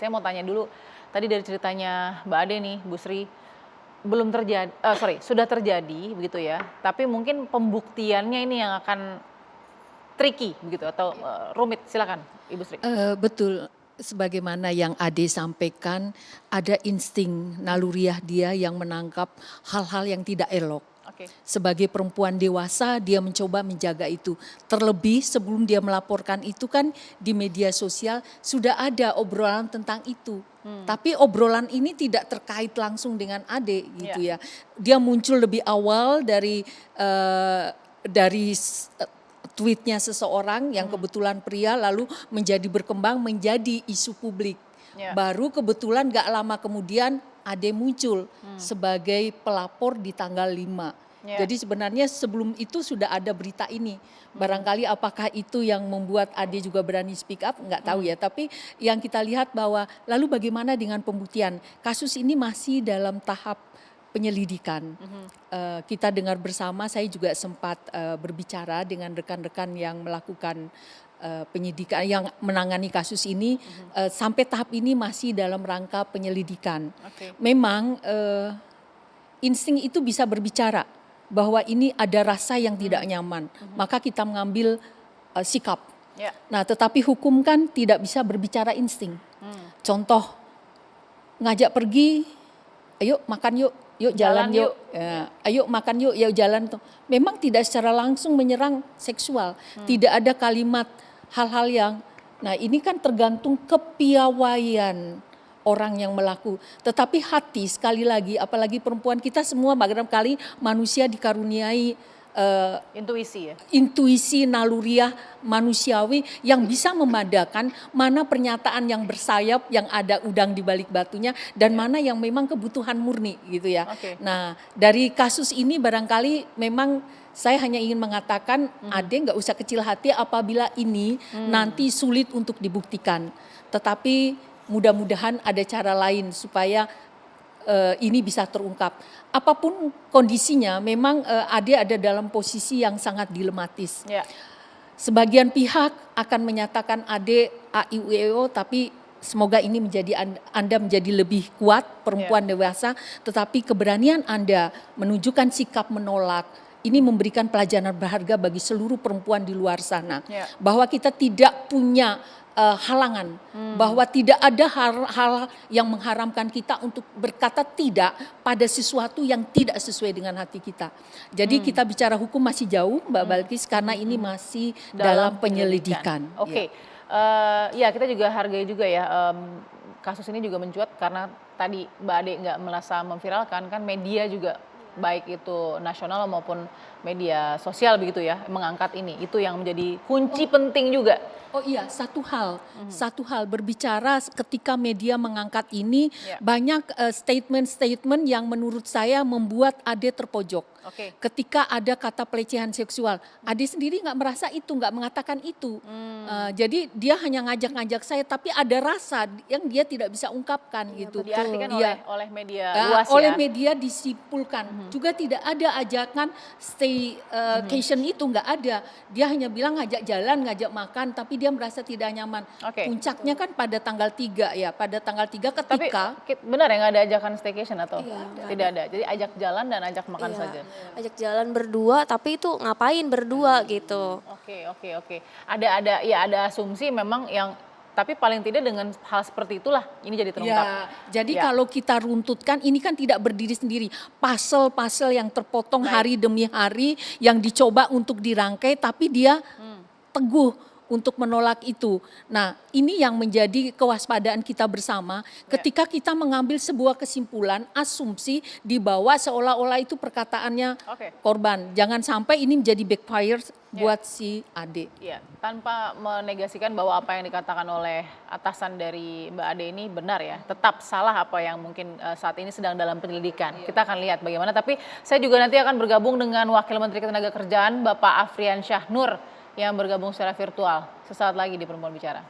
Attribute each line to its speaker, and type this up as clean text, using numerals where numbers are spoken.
Speaker 1: Saya mau tanya dulu, tadi dari ceritanya Mbak Ade nih, Bu Sri, belum terjadi, sudah terjadi begitu ya, tapi mungkin pembuktiannya ini yang akan tricky begitu atau rumit. Silakan Ibu Sri.
Speaker 2: Betul, sebagaimana yang Ade sampaikan, ada insting naluriah dia yang menangkap hal-hal yang tidak elok.
Speaker 1: Oke.
Speaker 2: Sebagai perempuan dewasa, dia mencoba menjaga itu. Terlebih sebelum dia melaporkan itu kan di media sosial sudah ada obrolan tentang itu. Tapi obrolan ini tidak terkait langsung dengan Ade gitu ya. Dia muncul lebih awal dari tweetnya seseorang yang kebetulan pria, lalu menjadi berkembang menjadi isu publik. Baru kebetulan gak lama kemudian Ade muncul sebagai pelapor di tanggal 5. Jadi sebenarnya sebelum itu sudah ada berita ini. Barangkali apakah itu yang membuat Ade juga berani speak up, nggak tahu ya. Tapi yang kita lihat bahwa lalu bagaimana dengan pembuktian? Kasus ini masih dalam tahap penyelidikan. Kita dengar bersama, saya juga sempat berbicara dengan rekan-rekan yang melakukan penyidikan, yang menangani kasus ini. Sampai tahap ini masih dalam rangka penyelidikan. Memang insting itu bisa berbicara bahwa ini ada rasa yang tidak nyaman, maka kita mengambil sikap. Nah, tetapi hukum kan tidak bisa berbicara insting. Contoh, ngajak pergi, ayo makan yuk, yuk jalan yuk, ayo makan yuk, yuk jalan tuh. Memang tidak secara langsung menyerang seksual, tidak ada kalimat hal-hal yang, nah ini kan tergantung kepiawaian orang yang melakukan. Tetapi hati sekali lagi, apalagi perempuan, kita semua barangkali manusia dikaruniai
Speaker 1: intuisi ya,
Speaker 2: intuisi naluriah manusiawi yang bisa membedakan mana pernyataan yang bersayap yang ada udang di balik batunya dan mana yang memang kebutuhan murni gitu ya. Nah, dari kasus ini barangkali memang saya hanya ingin mengatakan Ade nggak usah kecil hati apabila ini nanti sulit untuk dibuktikan, tetapi mudah-mudahan ada cara lain supaya ini bisa terungkap. Apapun kondisinya, memang Ade ada dalam posisi yang sangat dilematis. Sebagian pihak akan menyatakan Ade AIUEO, tapi semoga ini menjadi Anda menjadi lebih kuat, perempuan dewasa, tetapi keberanian Anda menunjukkan sikap menolak, ini memberikan pelajaran berharga bagi seluruh perempuan di luar sana. Bahwa kita tidak punya halangan, bahwa tidak ada hal-hal yang mengharamkan kita untuk berkata tidak pada sesuatu yang tidak sesuai dengan hati kita. Jadi kita bicara hukum masih jauh Mbak Balkis karena ini masih dalam penyelidikan.
Speaker 1: Ya kita juga hargai juga ya, kasus ini juga mencuat karena tadi Mbak Ade nggak merasa memviralkan, kan media juga baik itu nasional maupun media sosial begitu ya mengangkat ini, itu yang menjadi kunci penting juga.
Speaker 2: Oh iya, satu hal berbicara ketika media mengangkat ini banyak statement-statement yang menurut saya membuat Ade terpojok. Ketika ada kata pelecehan seksual, Ade sendiri nggak merasa itu, nggak mengatakan itu. Jadi dia hanya ngajak-ngajak saya, tapi ada rasa yang dia tidak bisa ungkapkan gitu.
Speaker 1: Diartikan oleh media luas ya.
Speaker 2: Oleh media disimpulkan. Juga tidak ada ajakan staycation itu, nggak ada. Dia hanya bilang ngajak jalan, ngajak makan, tapi dia merasa tidak nyaman. Puncaknya kan pada tanggal 3 ya, pada tanggal 3 ketika.
Speaker 1: Tapi benar ya nggak ada ajakan staycation atau tidak ada? Jadi ajak jalan dan ajak makan saja.
Speaker 3: Ajak jalan berdua, tapi itu ngapain berdua gitu.
Speaker 1: Oke. Ada asumsi memang yang, tapi paling tidak dengan hal seperti itulah ini jadi terungkap.
Speaker 2: Jadi kalau kita runtutkan ini kan tidak berdiri sendiri. Pasal-pasal yang terpotong hari demi hari yang dicoba untuk dirangkai tapi dia teguh untuk menolak itu. Nah, ini yang menjadi kewaspadaan kita bersama ketika kita mengambil sebuah kesimpulan, asumsi di bawah seolah-olah itu perkataannya korban. Jangan sampai ini menjadi backfire buat si Ade.
Speaker 1: Tanpa menegasikan bahwa apa yang dikatakan oleh atasan dari Mbak Ade ini benar ya. Tetap salah apa yang mungkin saat ini sedang dalam penyelidikan. Kita akan lihat bagaimana. Tapi saya juga nanti akan bergabung dengan Wakil Menteri Ketenagakerjaan Bapak Afrian Syahnur yang bergabung secara virtual sesaat lagi di Perempuan Bicara.